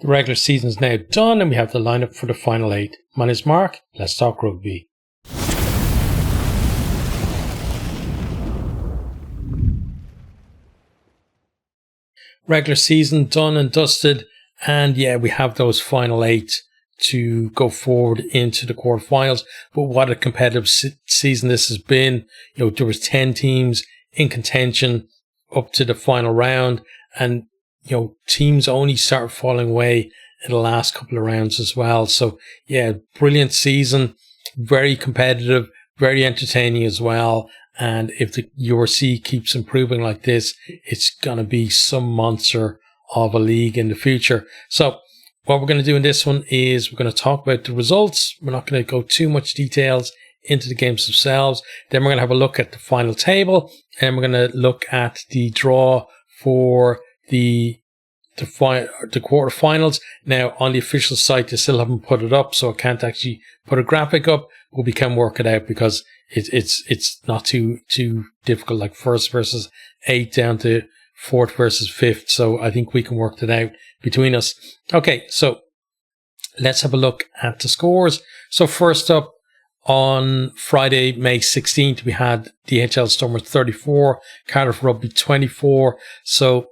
The regular season is now done and we have the lineup for the final 8. My name is Mark. Let's talk rugby. Regular season done and dusted, and yeah, we have those final 8 to go forward into the quarterfinals. But what a competitive season this has been. There was 10 teams in contention up to the final round, and teams only started falling away in the last couple of rounds as well. So yeah, brilliant season, very competitive, very entertaining as well. And if the URC keeps improving like this, it's going to be some monster of a league in the future. So what we're going to do in this one is we're going to talk about the results. We're not going to go too much details into the games themselves. Then we're going to have a look at the final table, and we're going to look at the draw for the quarterfinals. Now, on the official site, they still haven't put it up, so I can't actually put a graphic up, but we can work it out because it's not too difficult, like 1st versus 8 down to 4th versus 5th. So I think we can work that out between us. Okay, so let's have a look at the scores. So first up, on Friday, May 16th, we had DHL Stormers 34, Cardiff Rugby 24. So,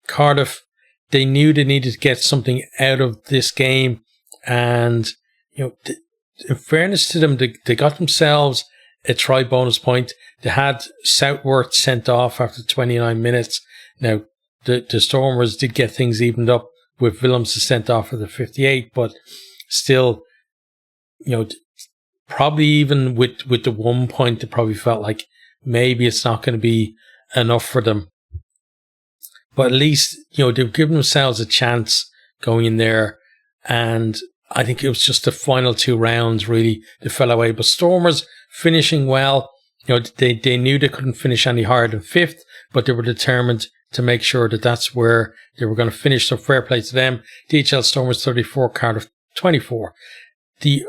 Cardiff, they knew they needed to get something out of this game. And, in fairness to them, they got themselves a try bonus point. They had Southworth sent off after 29 minutes. Now, the Stormers did get things evened up with Willems sent off for the 58, but still, probably even with the 1 point, they probably felt like maybe it's not going to be enough for them. But at least, they've given themselves a chance going in there. And I think it was just the final 2 rounds, really, they fell away. But Stormers finishing well. They knew they couldn't finish any higher than 5th, but they were determined to make sure that that's where they were going to finish. So fair play to them. DHL Stormers 34, Cardiff 24. The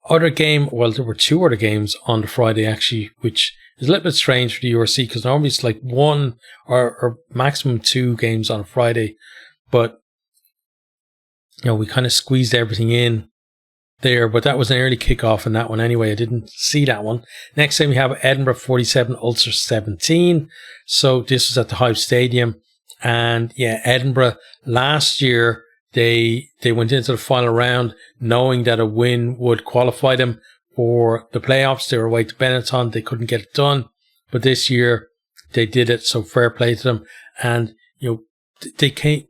other game, well, there were 2 other games on the Friday, actually, which is a little bit strange for the URC because normally it's like 1 or maximum 2 games on a Friday. But, we kind of squeezed everything in there, but that was an early kickoff in that one anyway. I didn't see that one. Next time we have Edinburgh 47, Ulster 17. So this was at the Hive Stadium. And yeah, Edinburgh last year, they went into the final round knowing that a win would qualify them for the playoffs. They were away to Benetton. They couldn't get it done. But this year they did it. So fair play to them. And, they came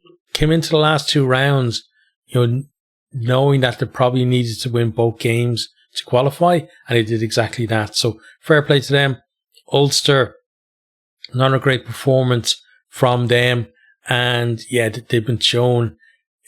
into the last 2 rounds, knowing that they probably needed to win both games to qualify. And they did exactly that. So fair play to them. Ulster, not a great performance from them. And yeah, they've been shown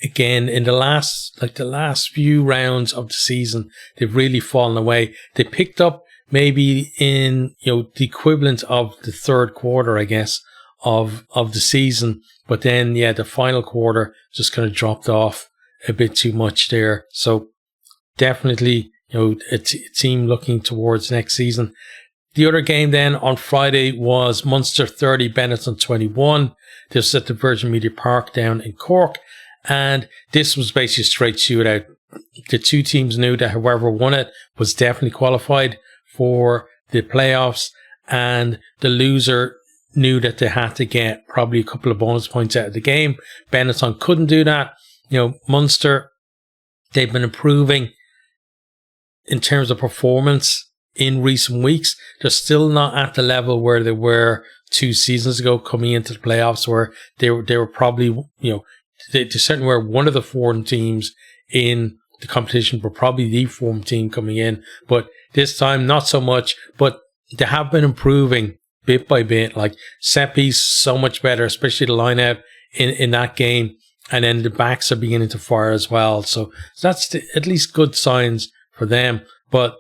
again in the last few rounds of the season, they've really fallen away. They picked up maybe in, the equivalent of the 3rd quarter, I guess, of the season. But then, yeah, the final quarter just kind of dropped off a bit too much there. So definitely, a team looking towards next season. The other game then on Friday was Munster 30, Benetton 21. This was at the Virgin Media Park down in Cork. And this was basically a straight shootout. The 2 teams knew that whoever won it was definitely qualified for the playoffs. And the loser knew that they had to get probably a couple of bonus points out of the game. Benetton couldn't do that. Munster, they've been improving in terms of performance in recent weeks. They're still not at the level where they were 2 seasons ago coming into the playoffs, where they were probably, they certainly were one of the form teams in the competition, but probably the form team coming in. But this time, not so much. But they have been improving bit by bit. Like Seppi's so much better, especially the line out in that game. And then the backs are beginning to fire as well. So that's at least good signs for them. But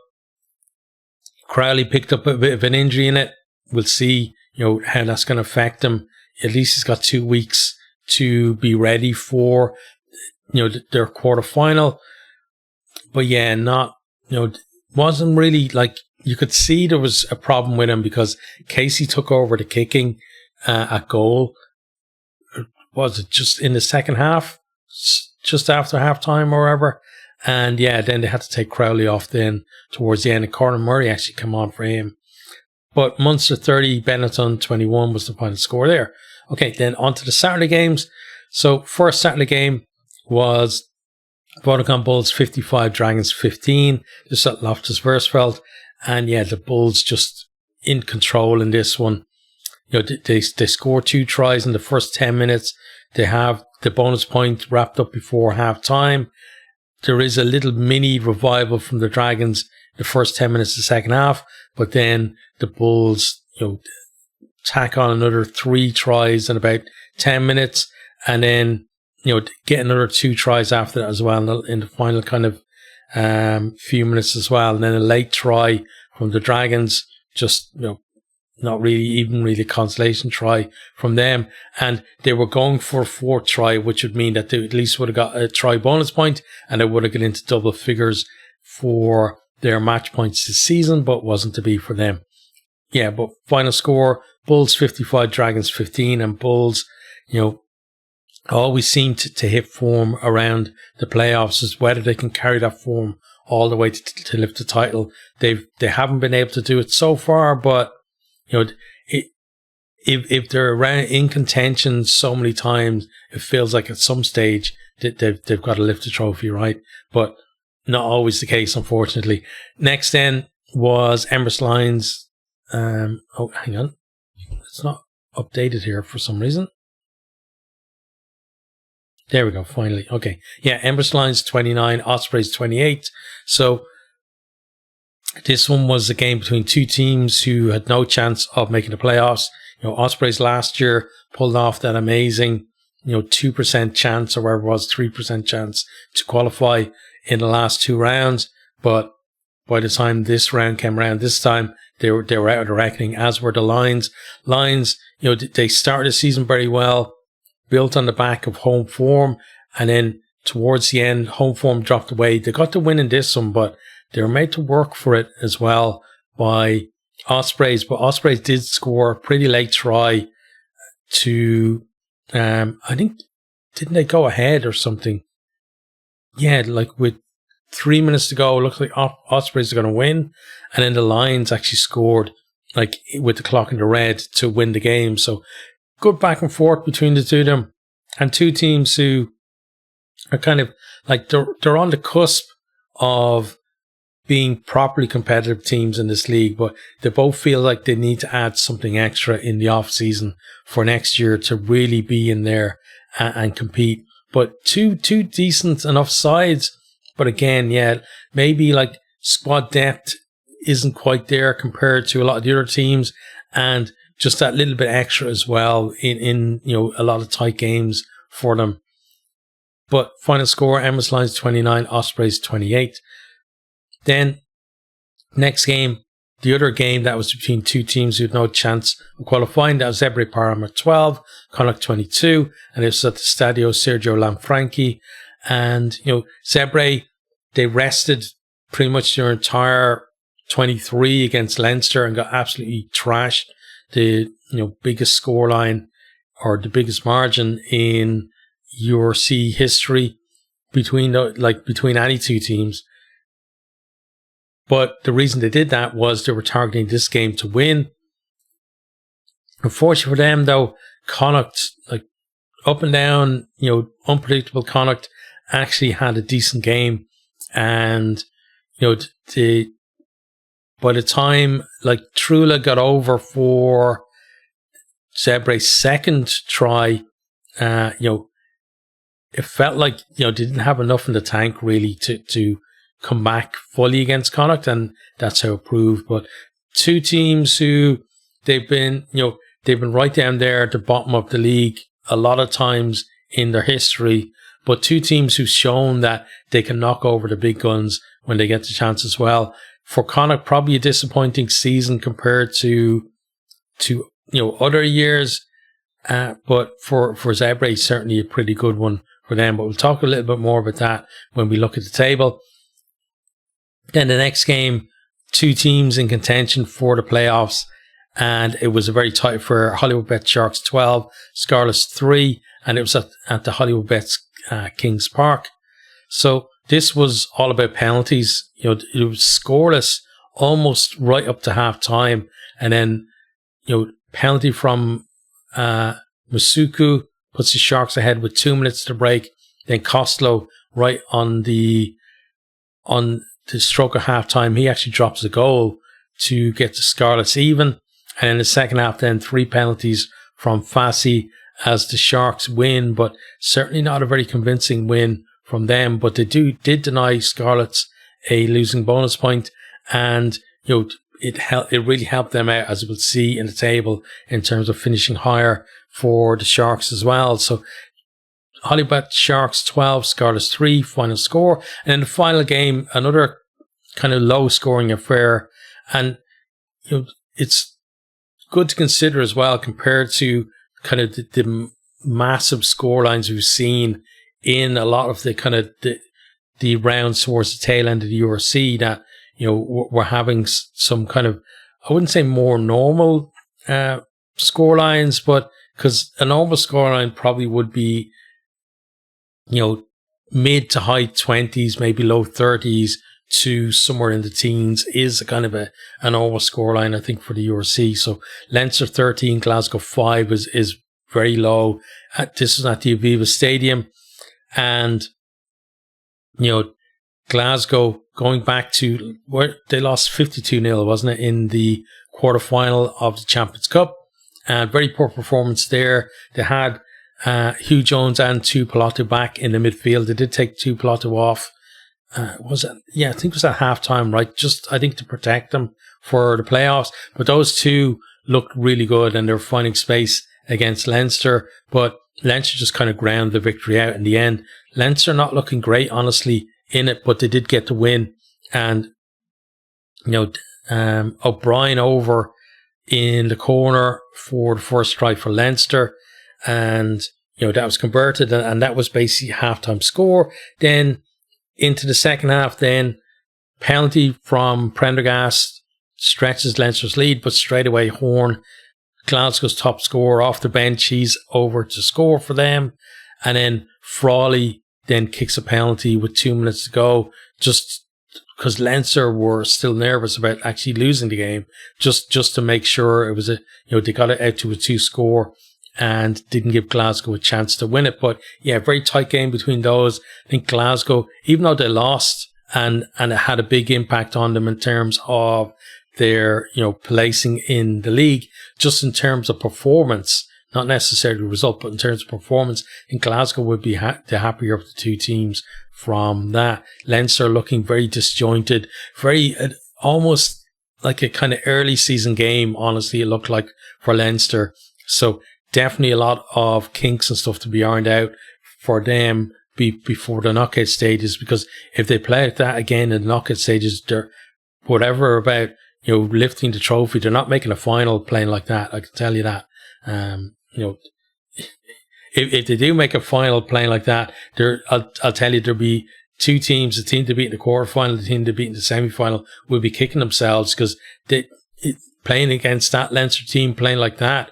Crowley picked up a bit of an injury in it. We'll see, how that's going to affect him. At least he's got 2 weeks to be ready for, their quarterfinal. But yeah, wasn't really like, you could see there was a problem with him because Casey took over the kicking at goal. Was it just in the second half? just after halftime or whatever. And yeah, then they had to take Crowley off then towards the end. And Conor Murray actually come on for him. But Munster 30, Benetton 21 was the final score there. Okay, then on to the Saturday games. So first Saturday game was Vodacom Bulls 55, Dragons 15. Just at Loftus Versfeld. And yeah, the Bulls just in control in this one. You know, they score 2 tries in the first 10 minutes. They have the bonus point wrapped up before half time. There is a little mini revival from the Dragons the first 10 minutes of the second half, but then the Bulls, you know, tack on another 3 tries in about 10 minutes, and then, you know, get another 2 tries after that as well in the final kind of few minutes as well, and then a late try from the Dragons, just, you know, not really consolation try from them, and they were going for a 4th try, which would mean that they at least would have got a try bonus point, and they would have got into double figures for their match points this season, but wasn't to be for them. Yeah, but final score, Bulls 55, Dragons 15, and Bulls, you know, always seem to hit form around the playoffs, as whether they can carry that form all the way to lift the title. They haven't been able to do it so far, but you know, if they're around in contention so many times, it feels like at some stage that they've got to lift the trophy, right? But not always the case, unfortunately. Next then was Emirates Lions. Oh, hang on. It's not updated here for some reason. There we go, finally. Okay. Yeah, Emirates Lions 29, Ospreys 28. So this one was a game between 2 teams who had no chance of making the playoffs. You know, Ospreys last year pulled off that amazing, you know, 2% chance or whatever it was, 3% chance to qualify in the last 2 rounds. But by the time this round came around, this time they were out of the reckoning, as were the Lions. Lions, you know, they started the season very well, built on the back of home form, and then towards the end, home form dropped away. They got the win in this one, but they were made to work for it as well by Ospreys. But Ospreys did score a pretty late try to, I think, didn't they go ahead or something? Yeah, like with 3 minutes to go, it looks like Ospreys are going to win. And then the Lions actually scored, like, with the clock in the red to win the game. So good back and forth between the 2 of them. And 2 teams who are kind of like, they're on the cusp of being properly competitive teams in this league, but they both feel like they need to add something extra in the off season for next year to really be in there and compete. But two decent enough sides, but again, yeah, maybe like squad depth isn't quite there compared to a lot of the other teams, and just that little bit extra as well in you know, a lot of tight games for them. But final score, Emirates Lions 29, Ospreys 28. Then, next game, the other game that was between 2 teams who had no chance of qualifying, that was Zebre Parma 12, Connacht 22, and it was at the Stadio Sergio Lanfranchi. And, you know, Zebre, they rested pretty much their entire 23 against Leinster and got absolutely trashed. The, you know, biggest scoreline or the biggest margin in URC history between any 2 teams. But the reason they did that was they were targeting this game to win. Unfortunately for them, though, Connacht, like up and down, you know, unpredictable Connacht, actually had a decent game. And, you know, by the time like Trula got over for Zebre's second try, you know, it felt like, you know, they didn't have enough in the tank really to come back fully against Connacht, and that's how it proved. But 2 teams who they've been right down there at the bottom of the league a lot of times in their history, but 2 teams who've shown that they can knock over the big guns when they get the chance as well. For Connacht, probably a disappointing season compared to you know, other years, but for Zebre, certainly a pretty good one for them. But we'll talk a little bit more about that when we look at the table. Then the next game, 2 teams in contention for the playoffs, and it was a very tight for Hollywood Bet Sharks 12, Scarlets 3, and it was at the Hollywood Bet Kings Park. So this was all about penalties. You know, it was scoreless almost right up to half time, and then, you know, penalty from Masuku puts the Sharks ahead with 2 minutes to break. Then Costello, right on the stroke of half time, he actually drops a goal to get the Scarlets even. And in the second half, then 3 penalties from Fassi as the Sharks win, but certainly not a very convincing win from them. But they did deny Scarlets a losing bonus point, and you know, it really helped them out, as we'll see in the table, in terms of finishing higher for the Sharks as well. So Hollybet Sharks 12, Scarlets 3, final score. And in the final game, another kind of low scoring affair. And you know, it's good to consider as well, compared to kind of the massive score lines we've seen in a lot of the kind of the rounds towards the tail end of the URC, that, you know, we're having some kind of, I wouldn't say more normal score lines, but because a normal score line probably would be, you know, mid to high 20s, maybe low 30s to somewhere in the teens is a kind of a normal scoreline, I think, for the URC. So Leinster 13, Glasgow 5 is very low. This was at the Aviva Stadium, and you know, Glasgow going back to where they lost 52-0, wasn't it, in the quarterfinal of the Champions Cup, and very poor performance there. They had Hugh Jones and Tuipulotu back in the midfield. They did take Tuipulotu off. Was it? Yeah, I think it was at halftime, right? Just, I think, to protect them for the playoffs. But those two looked really good, and they were finding space against Leinster. But Leinster just kind of ground the victory out in the end. Leinster not looking great, honestly, in it, but they did get the win. And, you know, O'Brien over in the corner for the first try for Leinster. And, you know, that was converted, and that was basically halftime score. Then into the second half, then penalty from Prendergast stretches Leinster's lead, but straight away Horn, Glasgow's top scorer, off the bench, he's over to score for them. And then Frawley then kicks a penalty with 2 minutes to go, just because Leinster were still nervous about actually losing the game, just to make sure it was you know, they got it out to a 2 score and didn't give Glasgow a chance to win it. But yeah, very tight game between those. I think Glasgow, even though they lost, and it had a big impact on them in terms of their, you know, placing in the league, just in terms of performance, not necessarily result, but in terms of performance, I think Glasgow would be the happier of the two teams from that. Leinster looking very disjointed, very almost like a kind of early season game, honestly, it looked like, for Leinster. So definitely a lot of kinks and stuff to be ironed out for them before the knockout stages, because if they play like that again in the knockout stages, they're whatever about, you know, lifting the trophy, they're not making a final playing like that, I can tell you that. You know, if they do make a final playing like that, I'll tell you, there'll be two teams, the team to beat in the quarterfinal, the team to beat in the semi-final, will be kicking themselves, because playing against that Leinster team playing like that,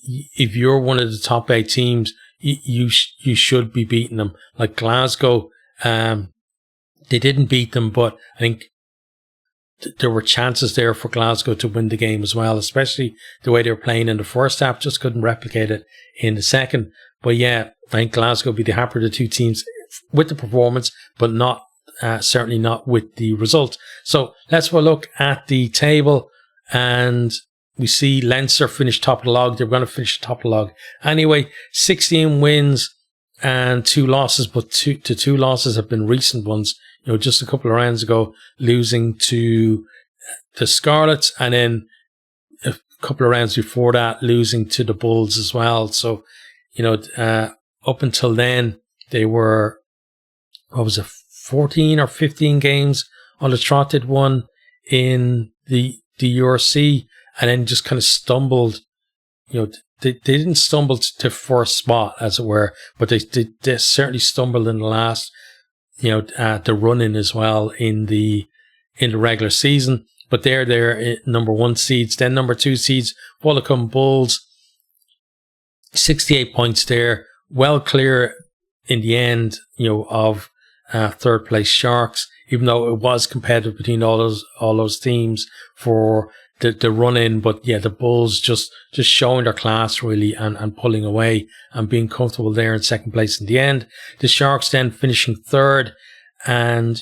if you're one of the top 8 teams, you should be beating them. Like Glasgow, they didn't beat them, but I think there were chances there for Glasgow to win the game as well, especially the way they were playing in the first half. Just couldn't replicate it in the second. But yeah, I think Glasgow will be the happier of the two teams with the performance, but not certainly not with the result. So let's have a look at the table, and we see Leinster finish top of the log. They're going to finish top of the log anyway. 16 wins and 2 losses, but two losses have been recent ones. You know, just a couple of rounds ago, losing to the Scarlets, and then a couple of rounds before that, losing to the Bulls as well. So, you know, up until then, they were, 14 or 15 games on the trot they'd won in the URC, and then just kind of stumbled. You know, they didn't stumble to first spot, as it were, but they certainly stumbled in the last, you know, the run-in as well in the regular season. But they're number 1 seeds. Then number 2 seeds, Wollacombe Bulls, 68 points there, well clear in the end, of third place Sharks, even though it was competitive between all those teams for the run in. But yeah, the Bulls just showing their class really and pulling away and being comfortable there in second place in the end. The Sharks then finishing third, and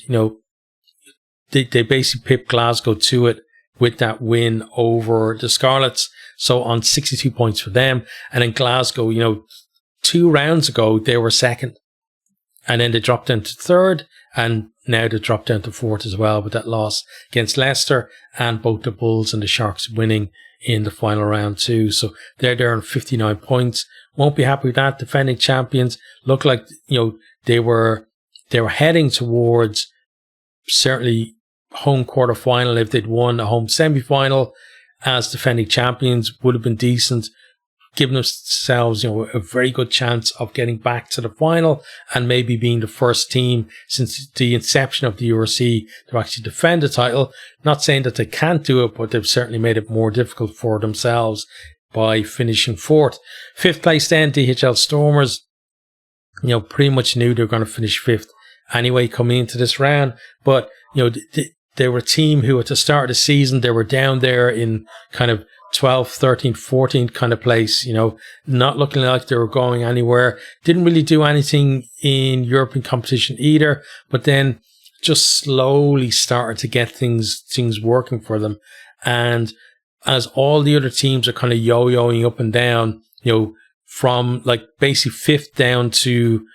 they basically pipped Glasgow to it with that win over the Scarlets. So on 62 points for them. And in Glasgow, 2 rounds ago, they were second. And then they dropped down to third. And now they dropped down to fourth as well with that loss against Leicester. And both the Bulls and the Sharks winning in the final round too. So they're there on 59 points. Won't be happy with that. Defending champions look like, they were heading towards certainly home quarter final. If they'd won a home semi-final as defending champions, would have been decent, giving themselves a very good chance of getting back to the final and maybe being the first team since the inception of the URC to actually defend the title. Not saying that they can't do it, but they've certainly made it more difficult for themselves by finishing fourth. Fifth place then, DHL Stormers, pretty much knew they were going to finish fifth anyway coming into this round, but they were a team who at the start of the season, they were down there in kind of 12th, 13th, 14th kind of place, not looking like they were going anywhere. Didn't really do anything in European competition either, but then just slowly started to get things working for them. And as all the other teams are kind of yo-yoing up and down, from like basically fifth down to,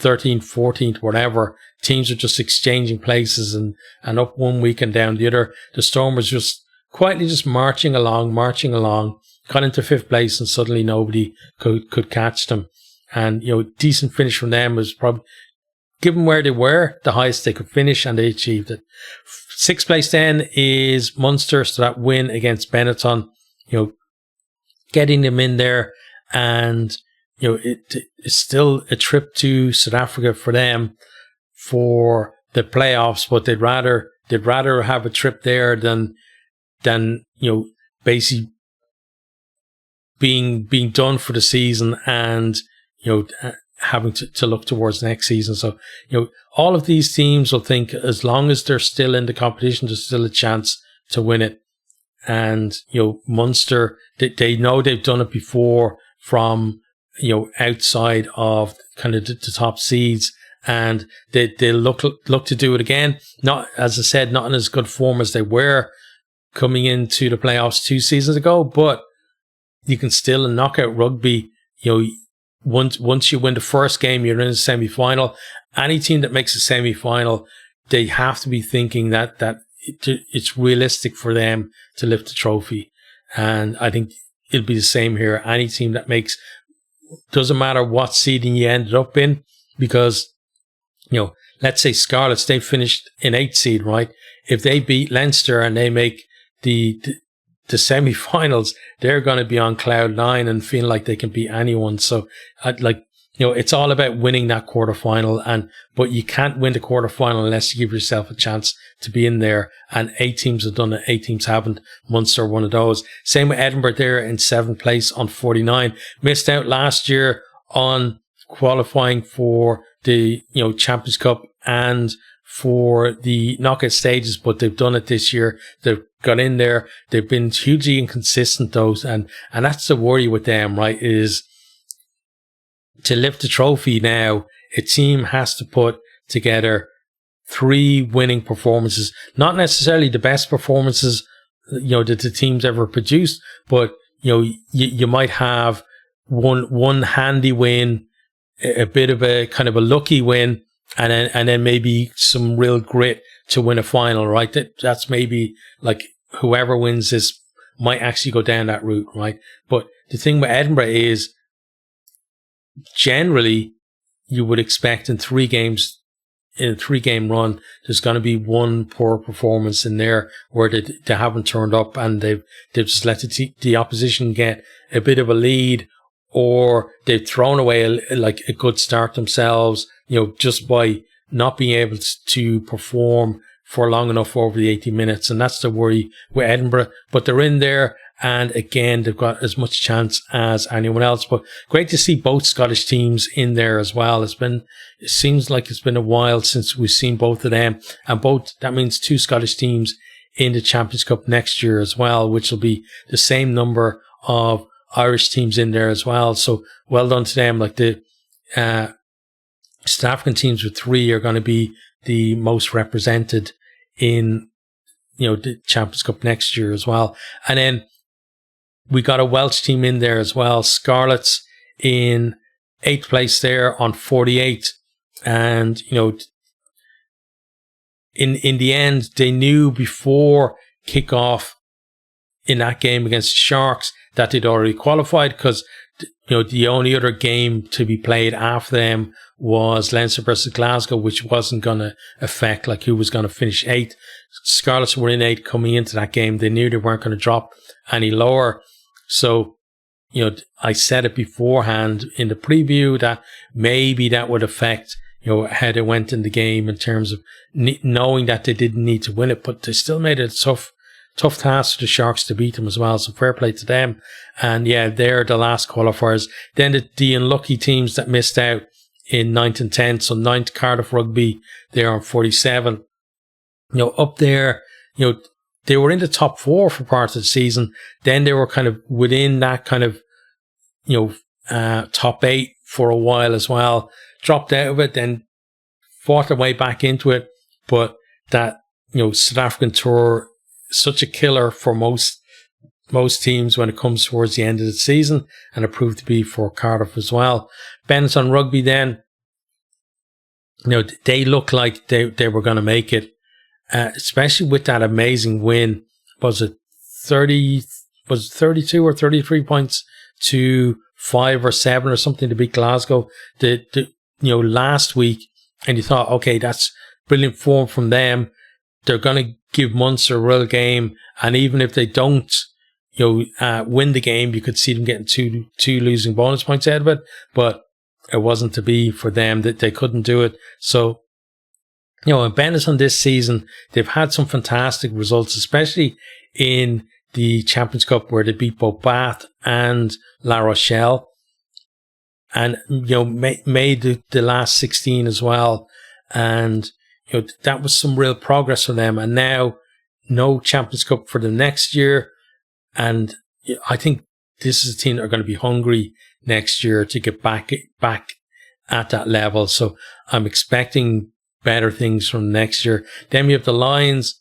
13th, 14th, whatever, teams are just exchanging places and up one week and down the other. The Stormers just quietly just marching along, got into fifth place and suddenly nobody could catch them. And, decent finish from them was probably, given where they were, the highest they could finish, and they achieved it. Sixth place then is Munster, so that win against Benetton, getting them in there, and it's still a trip to South Africa for them for the playoffs, but they'd rather have a trip there than basically being done for the season and having to look towards next season. So all of these teams will think as long as they're still in the competition, there's still a chance to win it. And Munster, they know they've done it before from outside of kind of the top seeds, and they look to do it again. Not, as I said, not in as good form as they were coming into the playoffs 2 seasons ago, but you can still in knockout rugby, once you win the first game, you're in the semi-final. Any team that makes a semi-final, they have to be thinking that it's realistic for them to lift the trophy. And I think it'll be the same here. Any team that makes, doesn't matter what seeding you ended up in, because, let's say Scarlets, they finished in 8th seed, right? If they beat Leinster and they make the semi-finals, they're going to be on cloud 9 and feeling like they can beat anyone. So it's all about winning that quarterfinal, but you can't win the quarterfinal unless you give yourself a chance to be in there. And 8 teams have done it, 8 teams haven't. Munster one of those. Same with Edinburgh there in 7th place on 49. Missed out last year on qualifying for the Champions Cup and for the knockout stages, but they've done it this year. They've got in there. They've been hugely inconsistent, though, and that's the worry with them, right? Is to lift the trophy now, a team has to put together 3 winning performances, not necessarily the best performances that the team's ever produced, but you might have one handy win, a bit of a kind of a lucky win, and then maybe some real grit to win a final, right? That's maybe like whoever wins this might actually go down that route, right? But the thing with Edinburgh is, generally, you would expect in 3 games, in a 3-game run, there's going to be one poor performance in there where they haven't turned up and they've just let the opposition get a bit of a lead, or they've thrown away a good start themselves, just by not being able to perform for long enough over the 80 minutes. And that's the worry with Edinburgh. But they're in there, And again, they've got as much chance as anyone else. But great to see both Scottish teams in there as well. It seems like it's been a while since we've seen both of them. And that means 2 Scottish teams in the Champions Cup next year as well, which will be the same number of Irish teams in there as well. So well done to them. Like the South African teams with 3 are going to be the most represented in, the Champions Cup next year as well. And then we got a Welsh team in there as well. Scarlets in 8th place there on 48. And, in the end, they knew before kickoff in that game against the Sharks that they'd already qualified, because the only other game to be played after them was Leinster versus Glasgow, which wasn't going to affect like who was going to finish 8th. Scarlets were in 8th coming into that game. They knew they weren't going to drop any lower. So, I said it beforehand in the preview that maybe that would affect, how they went in the game in terms of knowing that they didn't need to win it, but they still made it a tough task for the Sharks to beat them as well. So fair play to them. And yeah, they're the last qualifiers. Then the unlucky teams that missed out in 9th and 10th. So 9th, Cardiff Rugby, they're on 47. Up there, they were in the top 4 for part of the season. Then they were kind of within that kind of, top 8 for a while as well. Dropped out of it, then fought their way back into it. But that, South African tour, such a killer for most teams when it comes towards the end of the season, and it proved to be for Cardiff as well. Benetton Rugby then, they look like they were going to make it, especially with that amazing win. Was it 32 or 33 points to 5 or 7 or something to beat Glasgow last week, and you thought, okay, that's brilliant form from them. They're going to give Munster a real game, and even if they don't, win the game, you could see them getting two losing bonus points out of it. But it wasn't to be for them. That they couldn't do it. So, in Benetton this season, they've had some fantastic results, especially in the Champions Cup where they beat both Bath and La Rochelle, and made the last 16 as well. And that was some real progress for them. And now no Champions Cup for the next year. And I think this is a team that are going to be hungry next year to get back at that level. So I'm expecting better things from next year. Then we have the Lions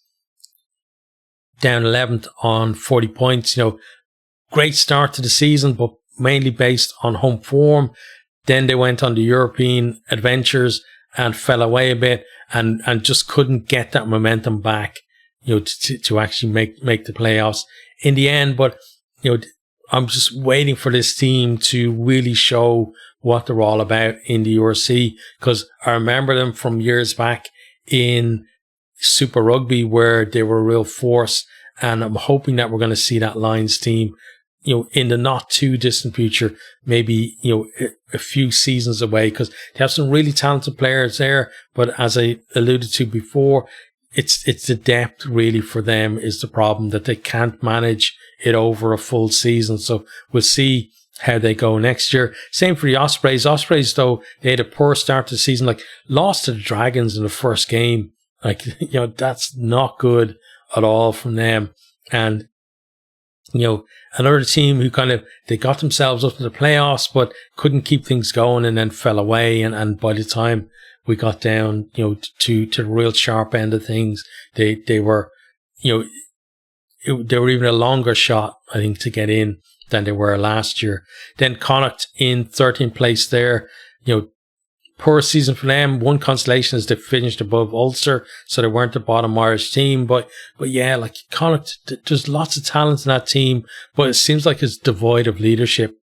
down 11th on 40 points. Great start to the season, but mainly based on home form. Then they went on the European adventures and fell away a bit, and just couldn't get that momentum back, to actually make the playoffs in the end. But, I'm just waiting for this team to really show what they're all about in the URC, because I remember them from years back in Super Rugby where they were a real force, and I'm hoping that we're going to see that Lions team, in the not too distant future, maybe, a few seasons away, because they have some really talented players there. But as I alluded to before, it's the depth really for them is the problem, that they can't manage it over a full season. So we'll see how they go next year. Same for the Ospreys. Ospreys, though, they had a poor start to the season, lost to the Dragons in the first game. That's not good at all from them. And, another team who they got themselves up to the playoffs, but couldn't keep things going and then fell away. And by the time we got down, to the real sharp end of things, they were, they were even a longer shot, I think, to get in than they were last year. Then Connacht in 13th place there, poor season for them. One consolation is they finished above Ulster, so they weren't the bottom Irish team. But yeah, Connacht, there's lots of talent in that team, but it seems like it's devoid of leadership.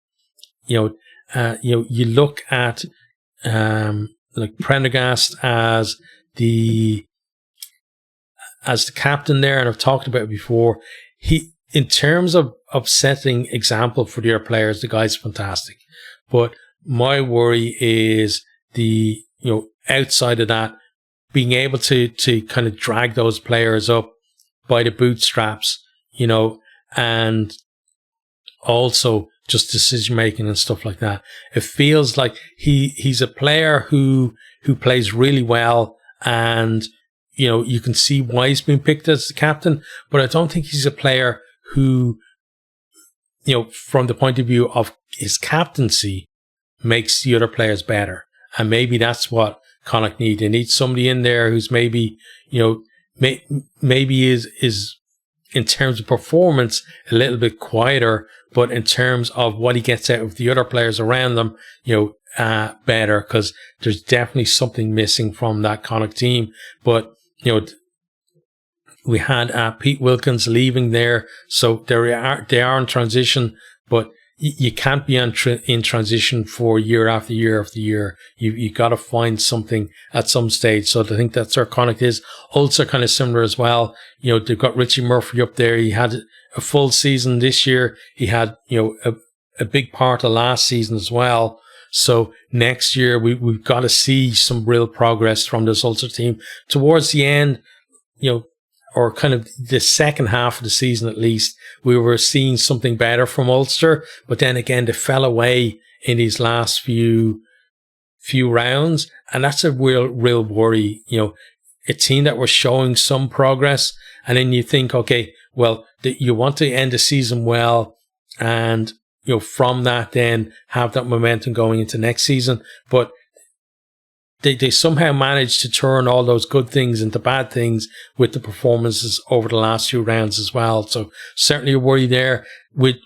You look at Prendergast as the captain there, and I've talked about it before. He, in terms of setting example for their players, the guy's fantastic. But my worry is the, outside of that, being able to kind of drag those players up by the bootstraps, and also just decision making and stuff like that. It feels like he's a player who plays really well, and you can see why he's been picked as the captain, but I don't think he's a player who, from the point of view of his captaincy, makes the other players better. And maybe that's what Connacht need. They need somebody in there who's maybe, maybe is in terms of performance a little bit quieter, but in terms of what he gets out of the other players around them, better, because there's definitely something missing from that Connacht team. But, we had Pete Wilkins leaving there, so they are in transition, but you can't be in transition for year after year after year. You got to find something at some stage. So I think that's where Connacht is. Ulster kind of similar as well. They've got Richie Murphy up there. He had a full season this year. He had a big part of last season as well. So next year we've got to see some real progress from this Ulster team towards the end. Or kind of the second half of the season at least, we were seeing something better from Ulster. But then again, they fell away in these last few rounds. And that's a real worry. A team that was showing some progress. And then you think, okay, well, you want to end the season well. And, from that then have that momentum going into next season. But they somehow managed to turn all those good things into bad things with the performances over the last few rounds as well. So certainly a worry there with,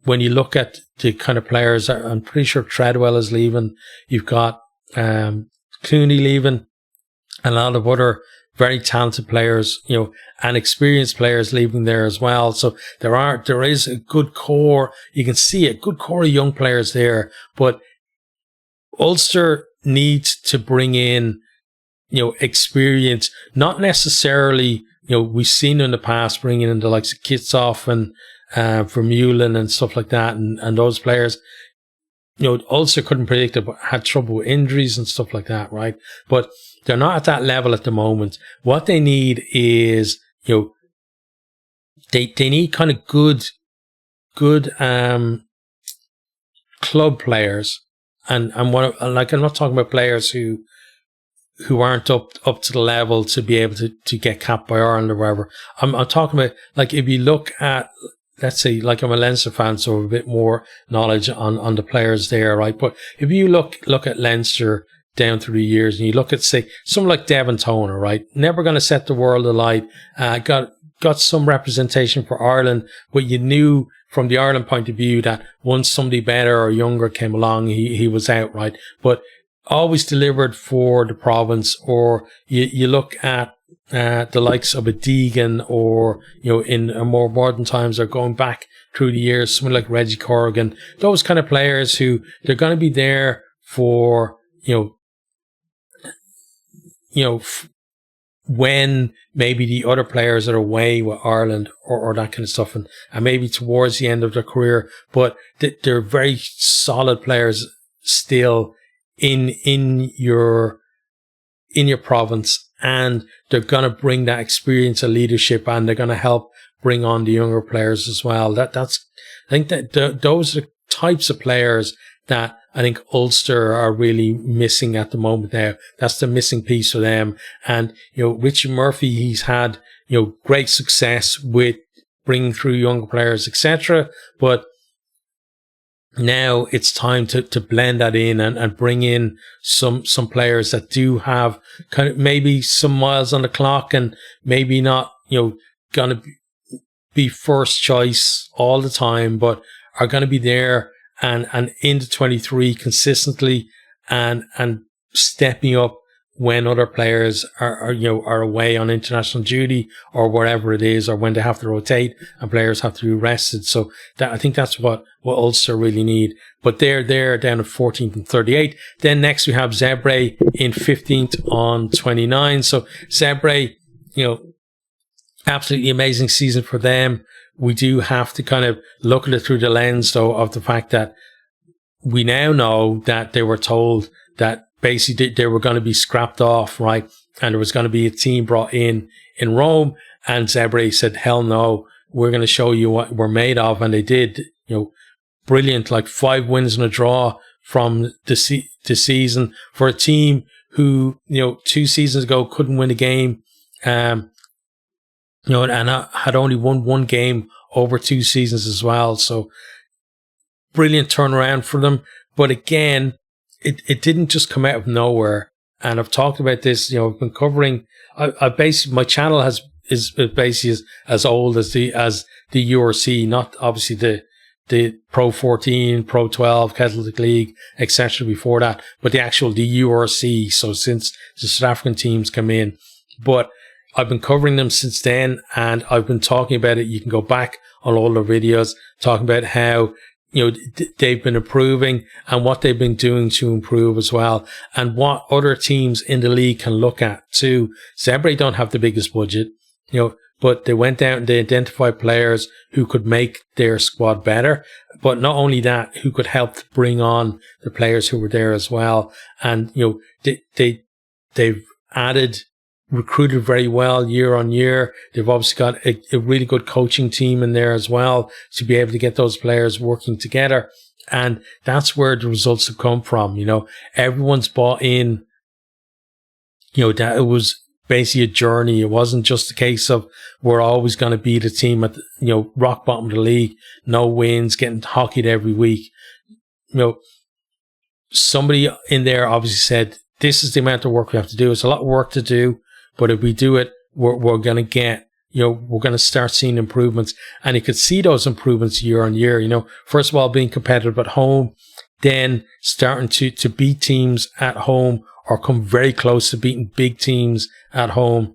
when you look at the kind of players, I'm pretty sure Treadwell is leaving. You've got Clooney leaving, a lot of other very talented players, and experienced players leaving there as well. So there is a good core. You can see a good core of young players there, but Ulster needs to bring in, experience, not necessarily, we've seen in the past bringing in the likes of Kitsoff and Vermeulen and stuff like that, and those players, Ulster couldn't predict it, but had trouble with injuries and stuff like that, right? But they're not at that level at the moment. What they need is, they need kind of good club players. And I'm not talking about players who aren't up to the level to be able to get capped by Ireland or whatever. I'm talking about, like, if you look at, let's say, like, I'm a Leinster fan, so a bit more knowledge on the players there, right? But if you look at Leinster down through the years and you look at, say, someone like Devon Toner, right? Never going to set the world alight. Got some representation for Ireland, but you knew from the Ireland point of view that once somebody better or younger came along, he was out, right? But always delivered for the province. Or you look at the likes of a Deegan, or, in more modern times, or going back through the years, someone like Reggie Corrigan, those kind of players who they're going to be there for, when maybe the other players are away with Ireland or that kind of stuff, and maybe towards the end of their career, but they're very solid players still in your province, and they're going to bring that experience of leadership, and they're going to help bring on the younger players as well. I think that those are the types of players that I think Ulster are really missing at the moment now. That's the missing piece for them. And, Richard Murphy, he's had, great success with bringing through younger players, etc. But now it's time to blend that in and bring in some players that do have kind of maybe some miles on the clock, and maybe not, going to be first choice all the time, but are going to be there and into 23 consistently and stepping up when other players are away on international duty or wherever it is, or when they have to rotate and players have to be rested. So I think that's what Ulster really need. But they're down at 14th and 38. Then next we have Zebre in 15th on 29. So Zebre, absolutely amazing season for them. We do have to kind of look at it through the lens, though, of the fact that we now know that they were told that basically they were going to be scrapped off, right? And there was going to be a team brought in Rome, and Zebre said, hell no, we're going to show you what we're made of. And they did brilliant, like 5 wins and a draw from the season for a team who, 2 seasons ago couldn't win a game, and had only won 1 game over 2 seasons as well. So brilliant turnaround for them. But again, it didn't just come out of nowhere. And I've talked about this, I've been covering, I basically, my channel is basically as old as the URC, not obviously the Pro 14, Pro 12, Celtic League, etc. before that, but the URC. So since the South African teams come in, but I've been covering them since then, and I've been talking about it. You can go back on all the videos talking about how, they've been improving and what they've been doing to improve as well, and what other teams in the league can look at too. Zebre don't have the biggest budget, but they went out and they identified players who could make their squad better. But not only that, who could help to bring on the players who were there as well. And, they've recruited very well year on year. They've obviously got a really good coaching team in there as well to be able to get those players working together. And that's where the results have come from. Everyone's bought in, that it was basically a journey. It wasn't just a case of we're always going to beat a team at the, rock bottom of the league, no wins, getting hockeyed every week. Somebody in there obviously said, this is the amount of work we have to do. It's a lot of work to do, but if we do it, we're going to get, we're going to start seeing improvements. And you could see those improvements year on year, first of all, being competitive at home, then starting to beat teams at home or come very close to beating big teams at home.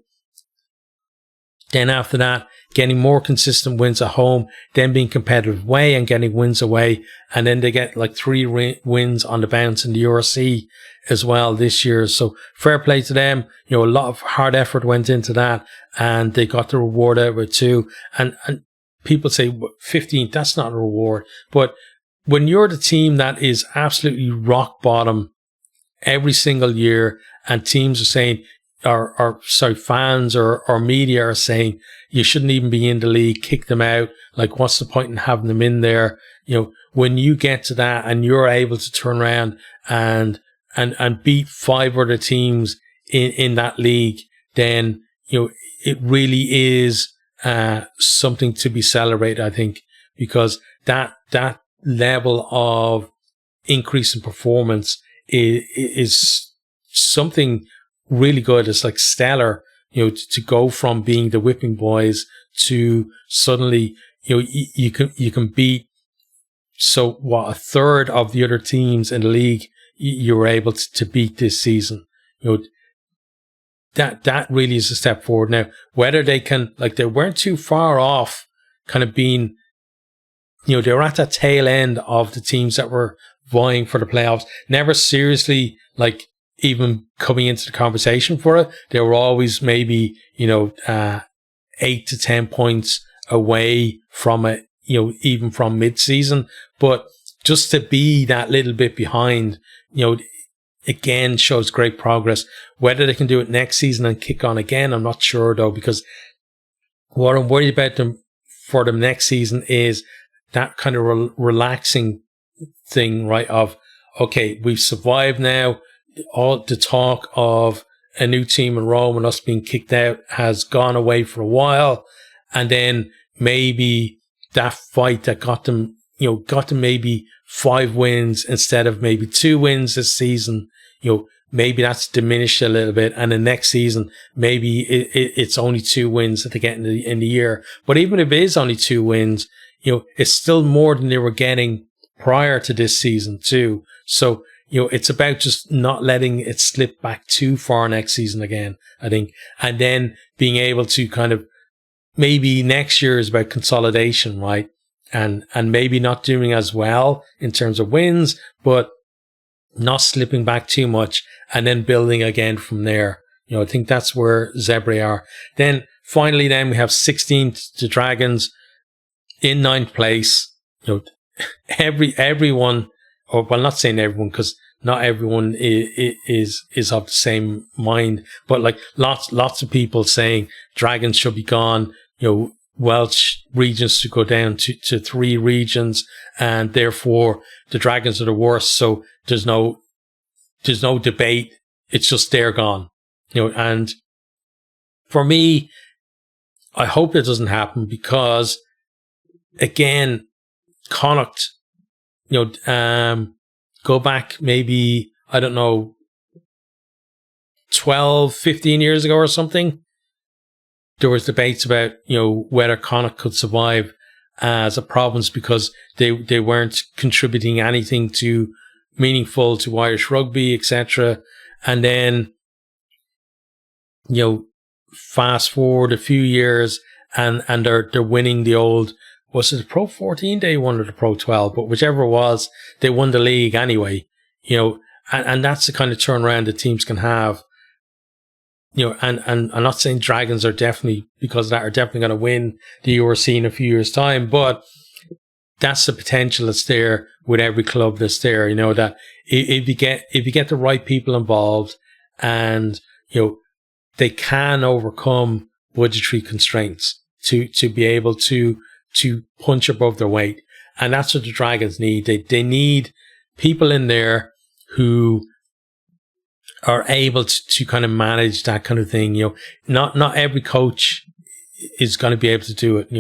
Then after that, getting more consistent wins at home, then being competitive away and getting wins away. And then they get like 3 wins on the bounce in the URC as well this year. So fair play to them. A lot of hard effort went into that, and they got the reward out of it too. And people say 15th, that's not a reward. But when you're the team that is absolutely rock bottom every single year, and teams are saying, fans or media are saying, you shouldn't even be in the league, kick them out. Like, what's the point in having them in there? When you get to that and you're able to turn around and beat 5 other teams in that league, then, it really is, something to be celebrated, I think, because that level of increase in performance is something really good. It's like stellar, to go from being the whipping boys to suddenly, you can beat, a third of the other teams in the league you were able to beat this season. That really is a step forward. Now, whether they can, they weren't too far off kind of being, they were at that tail end of the teams that were vying for the playoffs, never seriously, even coming into the conversation for it. They were always maybe, 8 to 10 points away from it, even from mid-season. But just to be that little bit behind, again, shows great progress. Whether they can do it next season and kick on again, I'm not sure though, because what I'm worried about for them next season is that kind of relaxing thing, right? Of, okay, we've survived now. All the talk of a new team in Rome and us being kicked out has gone away for a while. And then maybe that fight that got them maybe 5 wins instead of maybe 2 wins this season, maybe that's diminished a little bit. And the next season, maybe it's only 2 wins that they get in the year. But even if it is only 2 wins, it's still more than they were getting prior to this season too. So, it's about just not letting it slip back too far next season again, I think. And then being able to kind of, maybe next year is about consolidation, right? And maybe not doing as well in terms of wins, but not slipping back too much and then building again from there. I think that's where Zebre are. Then finally, we have 16th, the Dragons in 9th place. Everyone, or well, not saying everyone, because not everyone is of the same mind, but lots of people saying Dragons should be gone. Welsh regions to go down to 3 regions, and therefore the Dragons are the worst. So there's no debate. It's just they're gone, and for me, I hope it doesn't happen because, again, Connacht, go back maybe, I don't know, 12, 15 years ago or something. There was debates about, whether Connacht could survive as a province because they weren't contributing anything meaningful to Irish rugby, etc. And then, fast forward a few years and they're winning the old, was it the Pro 14 they won or the Pro 12? But whichever it was, they won the league anyway, and that's the kind of turnaround that teams can have. And I'm not saying Dragons are definitely, because of that, are definitely going to win the URC in a few years' time, but that's the potential that's there with every club that's there, that if you get the right people involved and, they can overcome budgetary constraints to be able to punch above their weight. And that's what the Dragons need. They need people in there who are able to kind of manage that kind of thing. Not every coach is going to be able to do it.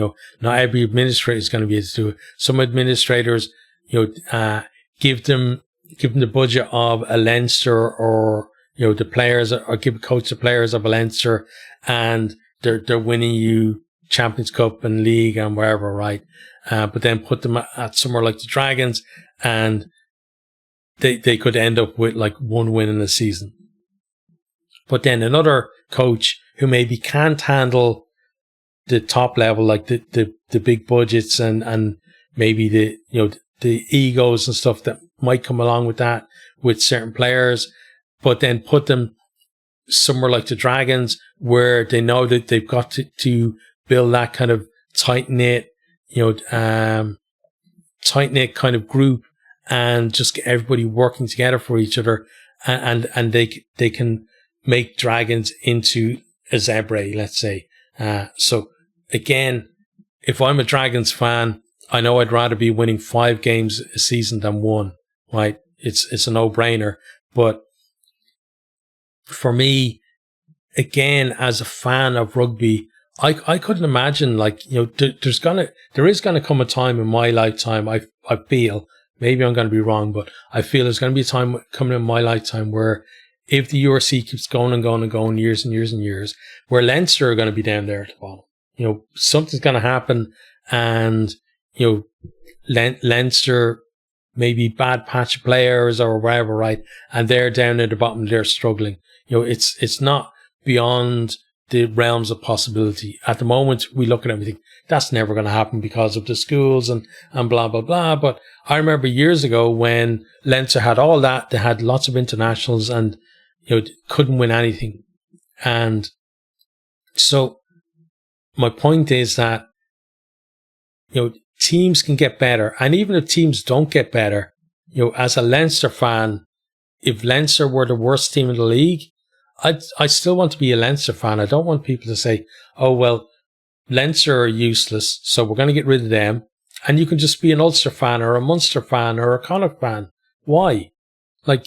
Not every administrator is going to be able to do it. Some administrators, give them the budget of a Leinster or, the players, or give a coach the players of a Leinster, and they're winning you Champions Cup and League and wherever, right? But then put them at somewhere like the Dragons, and they could end up with like 1 win in a season. But then another coach who maybe can't handle the top level, like the big budgets and maybe the egos and stuff that might come along with that with certain players, but then put them somewhere like the Dragons where they know that they've got to build that kind of tight-knit, tight-knit kind of group and just get everybody working together for each other, and they can make Dragons into a Zebre, let's say. So again, if I'm a Dragons fan, I know I'd rather be winning 5 games a season than 1, right? It's a no-brainer. But for me, again, as a fan of rugby, I couldn't imagine, like, there is gonna come a time in my lifetime, I feel, maybe I'm gonna be wrong, but I feel there's gonna be a time coming in my lifetime where if the URC keeps going and going and going years and years and years, where Leinster are gonna be down there at the bottom. Something's gonna happen, and Leinster, maybe bad patch of players or whatever, right? And they're down at the bottom, they're struggling. It's not beyond the realms of possibility. At the moment, we look at everything. That's never going to happen because of the schools and blah, blah, blah. But I remember years ago when Leinster had all that, they had lots of internationals and, couldn't win anything. And so my point is that, teams can get better. And even if teams don't get better, as a Leinster fan, if Leinster were the worst team in the league, I still want to be a Leinster fan. I don't want people to say, oh, well, Leinster are useless, so we're going to get rid of them. And you can just be an Ulster fan or a Munster fan or a Connacht fan. Why? Like,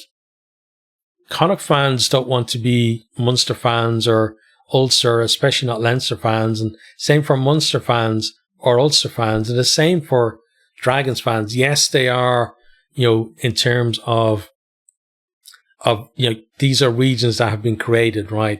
Connacht fans don't want to be Munster fans or Ulster, especially not Leinster fans. And same for Munster fans or Ulster fans. And the same for Dragons fans. Yes, they are, in terms of these are regions that have been created, right?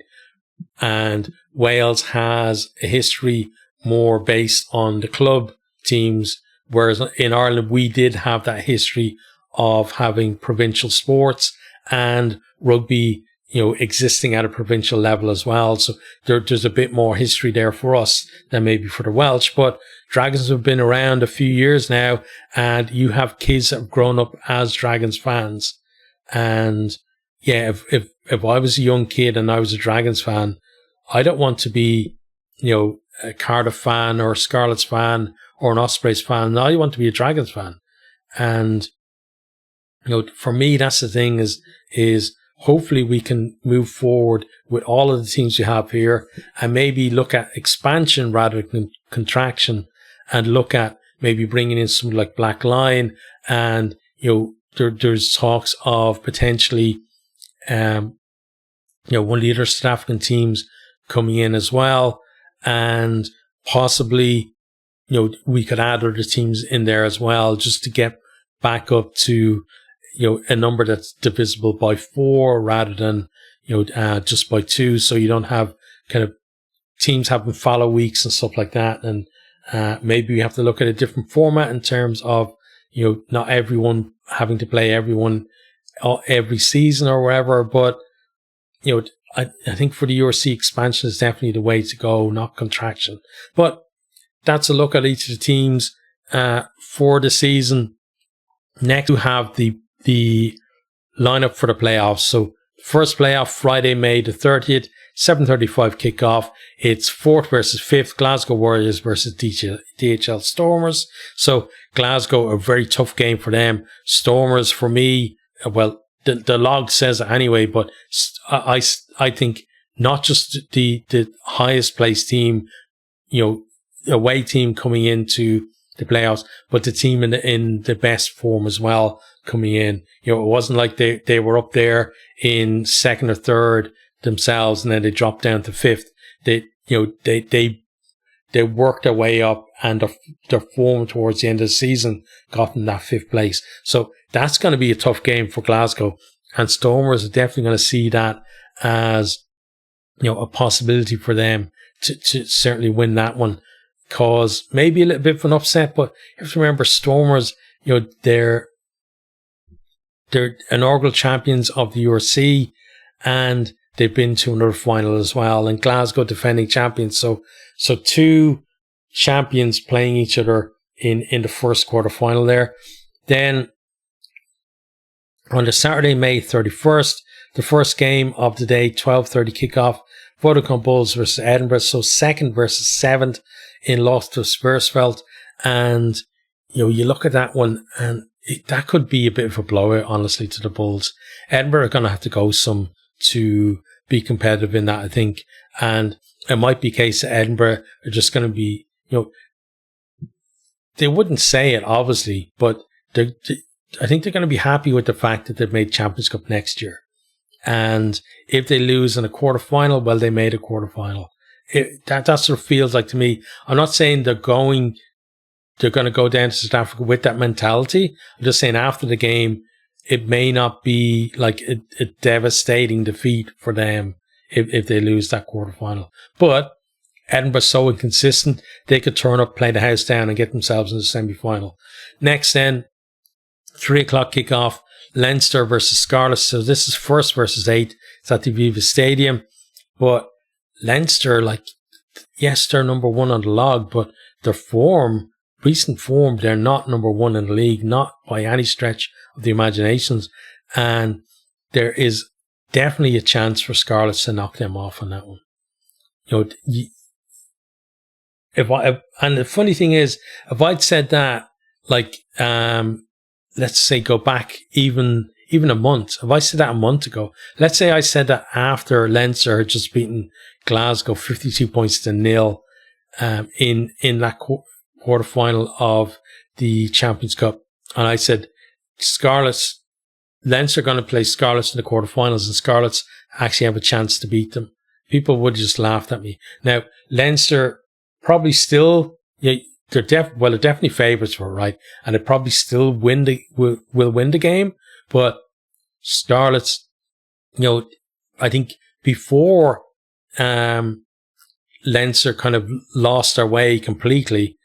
And Wales has a history more based on the club teams, whereas in Ireland, we did have that history of having provincial sports and rugby, existing at a provincial level as well. So there's a bit more history there for us than maybe for the Welsh. But Dragons have been around a few years now, and you have kids that have grown up as Dragons fans. And yeah, if I was a young kid and I was a Dragons fan, I don't want to be, a Cardiff fan or a Scarlets fan or an Ospreys fan. I want to be a Dragons fan. And, for me, that's the thing is hopefully we can move forward with all of the teams we have here and maybe look at expansion rather than contraction, and look at maybe bringing in something like Black Lion, and there's talks of potentially one of the other South African teams coming in as well, and possibly we could add other teams in there as well, just to get back up to a number that's divisible by 4 rather than just by 2, so you don't have kind of teams having fallow weeks and stuff like that. And maybe we have to look at a different format in terms of not everyone having to play everyone every season or whatever, but I think for the URC, expansion is definitely the way to go, not contraction. But that's a look at each of the teams for the season. Next, we have the lineup for the playoffs. So first playoff, Friday, May the 30th, 7:35 kickoff. It's 4th versus 5th, Glasgow Warriors versus DHL Stormers. So Glasgow, a very tough game for them. Stormers, for me, well, the log says it anyway, but I think not just the highest placed team, away team coming into the playoffs, but the team in the best form as well coming in. It wasn't like they were up there in 2nd or 3rd themselves and then they dropped down to 5th. They worked their way up, and their form towards the end of the season got them that 5th place. So that's going to be a tough game for Glasgow, and Stormers are definitely going to see that as a possibility for them to certainly win that one. Cause maybe a little bit of an upset, but you have to remember Stormers, they're inaugural champions of the URC, and they've been to another final as well, and Glasgow defending champions. So 2 champions playing each other in the first quarter final there. Then on the Saturday, May 31st, the first game of the day, 12:30 kickoff, Vodacom Bulls versus Edinburgh. So 2nd versus 7th in Lostversfeld. And, you look at that one, and that could be a bit of a blowout, honestly, to the Bulls. Edinburgh are going to have to go some to be competitive in that, I think. And it might be a case that Edinburgh are just going to be, they wouldn't say it, obviously, but I think they're going to be happy with the fact that they've made Champions Cup next year. And if they lose in a quarterfinal, well, they made a quarterfinal. That sort of feels like to me. I'm not saying they're going to go down to South Africa with that mentality. I'm just saying after the game, it may not be like a devastating defeat for them if they lose that quarterfinal. But Edinburgh's so inconsistent, they could turn up, play the house down, and get themselves in the semi-final. Next then, 3 o'clock kickoff, Leinster versus Scarlets. So this is 1st versus 8th. It's at the Aviva Stadium. But Leinster, yes, they're number 1 on the log, but their recent form, they're not number 1 in the league, not by any stretch of the imaginations. And there is definitely a chance for Scarlets to knock them off on that one. And the funny thing is, if I'd said that, let's say go back even a month. If I said that a month ago, let's say I said that after Leinster had just beaten Glasgow 52 points to 0 in that quarterfinal of the Champions Cup, and I said Leinster are going to play Scarlets in the quarterfinals, and Scarlets actually have a chance to beat them, people would have just laughed at me. Now Leinster probably still, they're definitely favourites for it, right? And they probably still will win the game. But Scarlets, I think before Leinster kind of lost their way completely,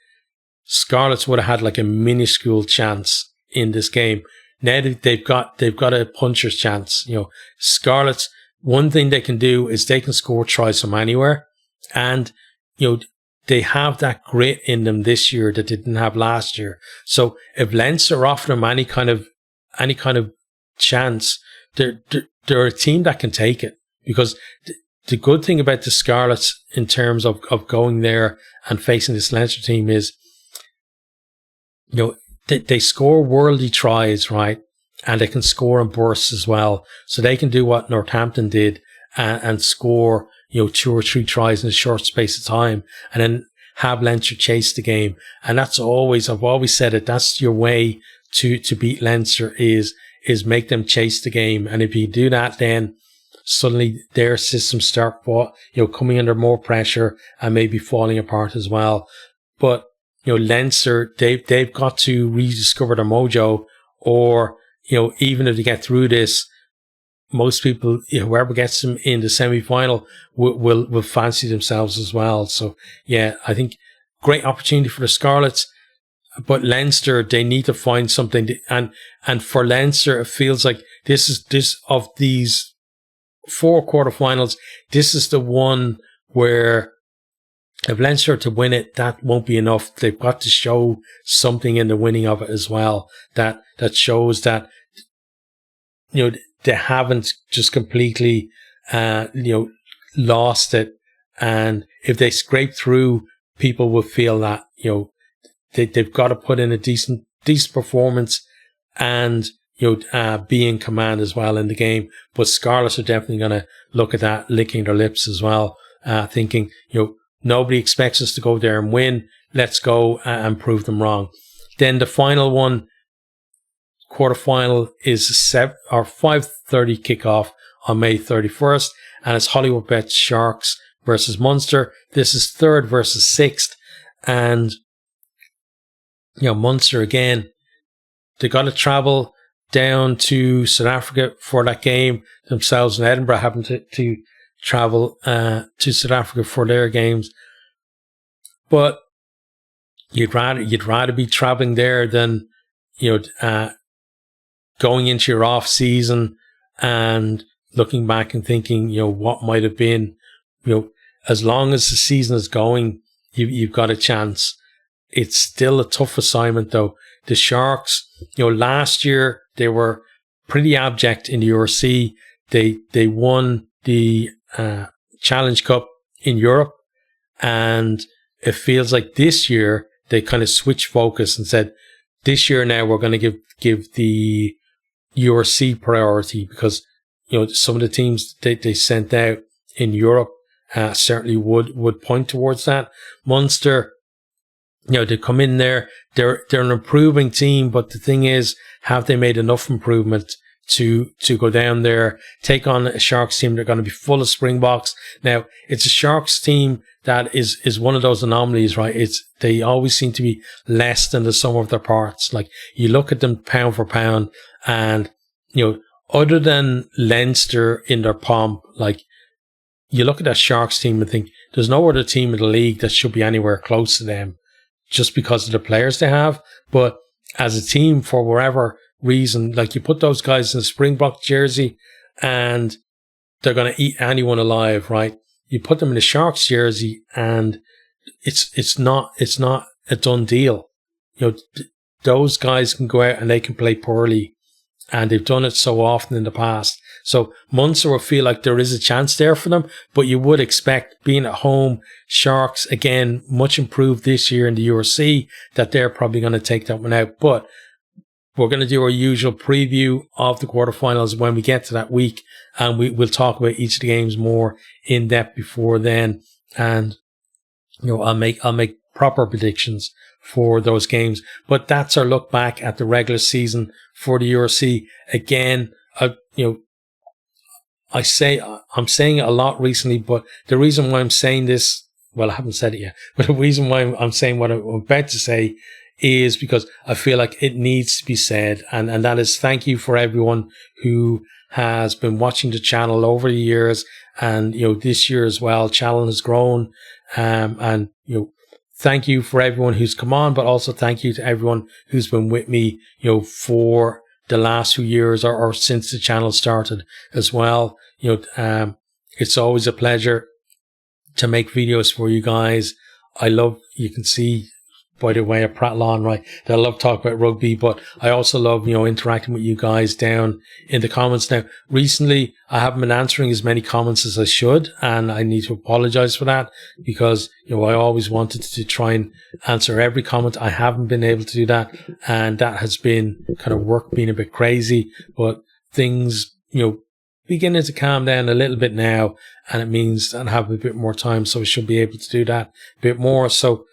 Scarlets would have had a minuscule chance in this game. Now they've got a puncher's chance. Scarlets, one thing they can do is they can score tries from anywhere, and they have that grit in them this year that they didn't have last year. So if Leinster offer them any kind of chance, they're a team that can take it. Because the good thing about the Scarlets in terms of going there and facing this Leinster team is, they score worldly tries, right? and they can score in bursts as well. So they can do what Northampton did and score, 2 or 3 tries in a short space of time, and then have Leinster chase the game. And that's always, I've always said it, that's your way to beat Leinster is make them chase the game. And if you do that, then suddenly their systems start, coming under more pressure and maybe falling apart as well. But, Leinster, they've got to rediscover their mojo, or, even if they get through this, most people, whoever gets them in the semi-final will fancy themselves as well. So, yeah, I think great opportunity for the Scarlets. But Leinster, they need to find something. And for Leinster, it feels like this of these 4 quarterfinals, this is the one where if Leinster to win it, that won't be enough. They've got to show something in the winning of it as well. That shows that, they haven't just completely, lost it. And if they scrape through, people will feel that, they've got to put in a decent performance and, be in command as well in the game. But Scarlets are definitely going to look at that, licking their lips as well, thinking, nobody expects us to go there and win. Let's go and prove them wrong. Then the final one, quarterfinal, is 5:30 kickoff on May 31st, and it's Hollywood Bet Sharks versus Munster. This is 3rd versus 6th, and Munster again, they got to travel down to South Africa for that game themselves, and Edinburgh having to travel to South Africa for their games. But you'd rather be traveling there than going into your off season and looking back and thinking, what might have been. As long as the season is going, you've got a chance. It's still a tough assignment though. The Sharks, last year they were pretty abject in the URC. They won the Challenge Cup in Europe, and it feels like this year they kind of switched focus and said, this year now we're going to give the URC priority, because some of the teams they sent out in Europe certainly would point towards that. Munster, they come in there, they're an improving team, but the thing is, have they made enough improvement to go down there, take on a Sharks team? They're going to be full of Springboks. Now, it's a Sharks team that is one of those anomalies, right? They always seem to be less than the sum of their parts. Like, you look at them pound for pound, and other than Leinster in their pomp, like, you look at that Sharks team and think there's no other team in the league that should be anywhere close to them, just because of the players they have. But as a team, for whatever reason, like, you put those guys in a Springbok jersey and they're going to eat anyone alive, right? You put them in a Sharks jersey and it's not a done deal. Those guys can go out and they can play poorly, and they've done it so often in the past. So Munster will feel like there is a chance there for them, but you would expect, being at home, Sharks, again, much improved this year in the URC, that they're probably going to take that one out. But we're going to do our usual preview of the quarterfinals when we get to that week, and we'll talk about each of the games more in depth before then. And I'll make proper predictions for those games. But that's our look back at the regular season for the URC. Again, I'm saying it a lot recently, but the reason why I'm saying this, well, I haven't said it yet, but the reason why I'm saying what I'm about to say is because I feel like it needs to be said. And that is, thank you for everyone who has been watching the channel over the years. And, this year as well, channel has grown. And thank you for everyone who's come on, but also thank you to everyone who's been with me, for the last few years or since the channel started as well. It's always a pleasure to make videos for you guys. You can see by the way I prattle on, right, that I love talking about rugby, but I also love, interacting with you guys down in the comments. Now, recently, I haven't been answering as many comments as I should, and I need to apologize for that because, I always wanted to try and answer every comment. I haven't been able to do that, and that has been kind of work being a bit crazy, but things, beginning to calm down a little bit now, and it means I have a bit more time, so I should be able to do that a bit more. So,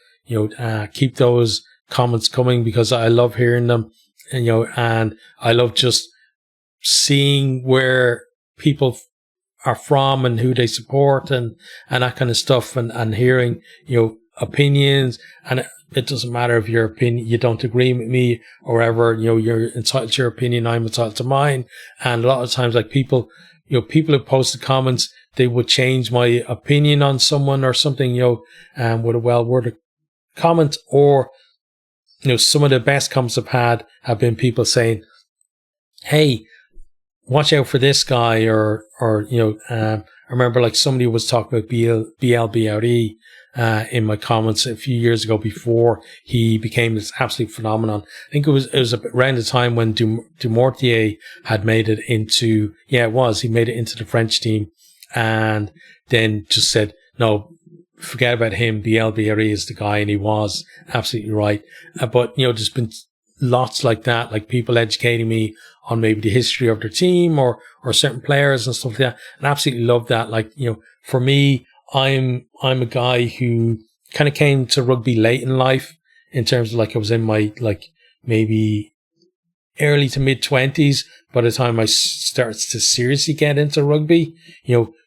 keep those comments coming because I love hearing them, and I love just seeing where people are from and who they support and that kind of stuff, and hearing, opinions. And it doesn't matter if your opinion, you don't agree with me or whatever, you're entitled to your opinion, I'm entitled to mine. And a lot of times, like people who posted comments, they would change my opinion on someone or something, with a well-worded comment, or, some of the best comments I've had have been people saying, hey, watch out for this guy, or I remember like somebody was talking about BLBRE in my comments a few years ago before he became this absolute phenomenon. I think it was around the time when Dumortier had made it into, he made it into the French team, and then just said, no, forget about him, BLBRE is the guy, and he was absolutely right. But, there's been lots like that, like people educating me on maybe the history of their team or certain players and stuff like that. And I absolutely love that. Like, for me, I'm a guy who kind of came to rugby late in life, in terms of like I was in my like maybe early to mid 20s by the time I started to seriously get into rugby.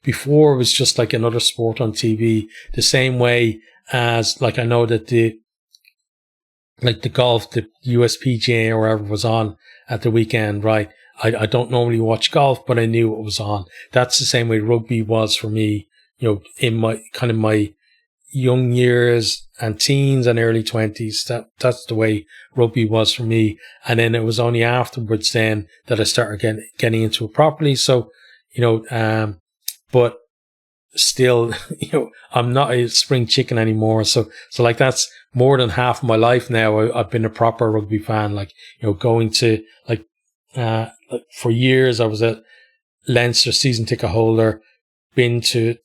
Before it was just like another sport on TV, the same way as like I know that the golf, the USPGA or whatever was on at the weekend, right? I don't normally watch golf, but I knew it was on. That's the same way rugby was for me, in my young years and teens and early 20s. That's the way rugby was for me. And then it was only afterwards then that I started getting into it properly. So, but still, I'm not a spring chicken anymore. So like that's more than half of my life now. I've been a proper rugby fan, like, going to like for years I was a Leinster season ticket holder, been to,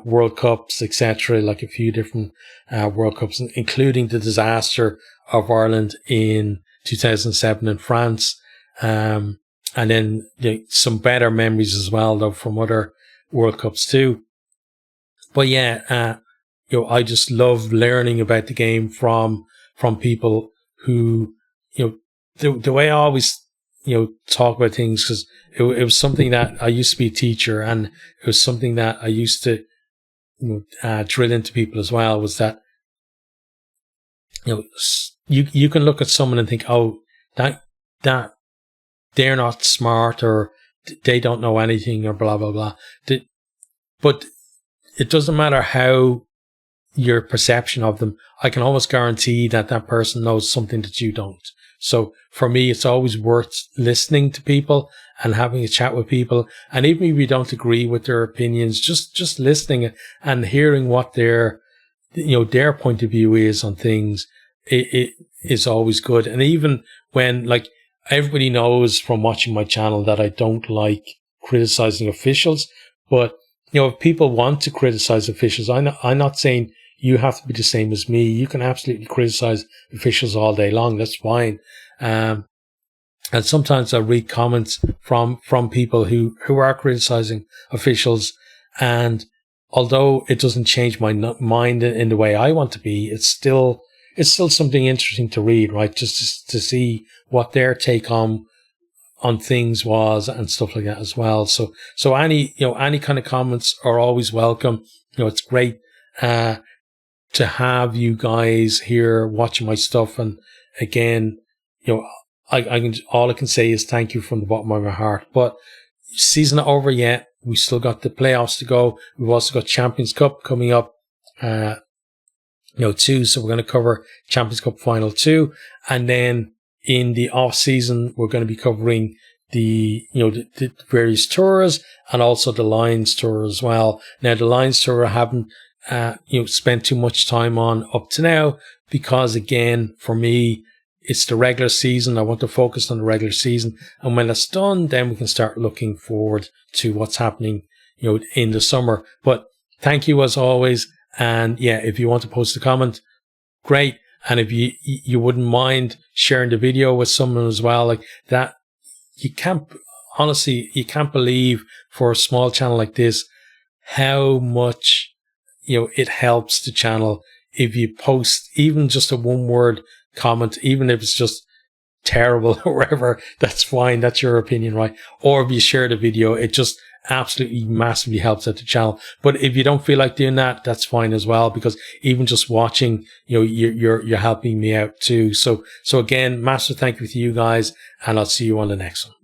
World Cups, etc., like a few different World Cups, including the disaster of Ireland in 2007 in France. And then some better memories as well, though, from other World Cups too. But yeah, I just love learning about the game from people who, the way I always, talk about things, because it was something that I used to be a teacher, and it was something that I used to, drill into people as well, was that, you can look at someone and think, oh, that they're not smart, or they don't know anything, or blah, blah, blah. But it doesn't matter how your perception of them. I can almost guarantee that that person knows something that you don't. So for me, it's always worth listening to people and having a chat with people. And even if you don't agree with their opinions, just listening and hearing what their point of view is on things, it is always good. And even when, like, everybody knows from watching my channel that I don't like criticizing officials, but if people want to criticize officials, I'm not saying you have to be the same as me. You can absolutely criticize officials all day long. That's fine. And sometimes I read comments from people who are criticizing officials, and although it doesn't change my mind in the way I want to be, it's still something interesting to read, right? Just to see what their take on things was and stuff like that as well. So any kind of comments are always welcome. It's great to have you guys here watching my stuff. And again, all I can say is thank you from the bottom of my heart. But season not over yet. We still got the playoffs to go. We've also got Champions Cup coming up, too. So we're going to cover Champions Cup Final 2. And then in the off season, we're going to be covering the various tours, and also the Lions tour as well. Now, the Lions tour, I haven't spent too much time on up to now, because again, for me, it's the regular season. I want to focus on the regular season. And when it's done, then we can start looking forward to what's happening, in the summer. But thank you as always. And yeah, if you want to post a comment, great. And if you wouldn't mind sharing the video with someone as well, like that, you can't believe for a small channel like this, how much, it helps the channel. If you post even just a 1-word comment, even if it's just terrible or whatever, that's fine. That's your opinion, right? Or if you share the video, it just absolutely massively helps out the channel. But if you don't feel like doing that, that's fine as well, because even just watching, you're helping me out too. So again, massive thank you to you guys, and I'll see you on the next one.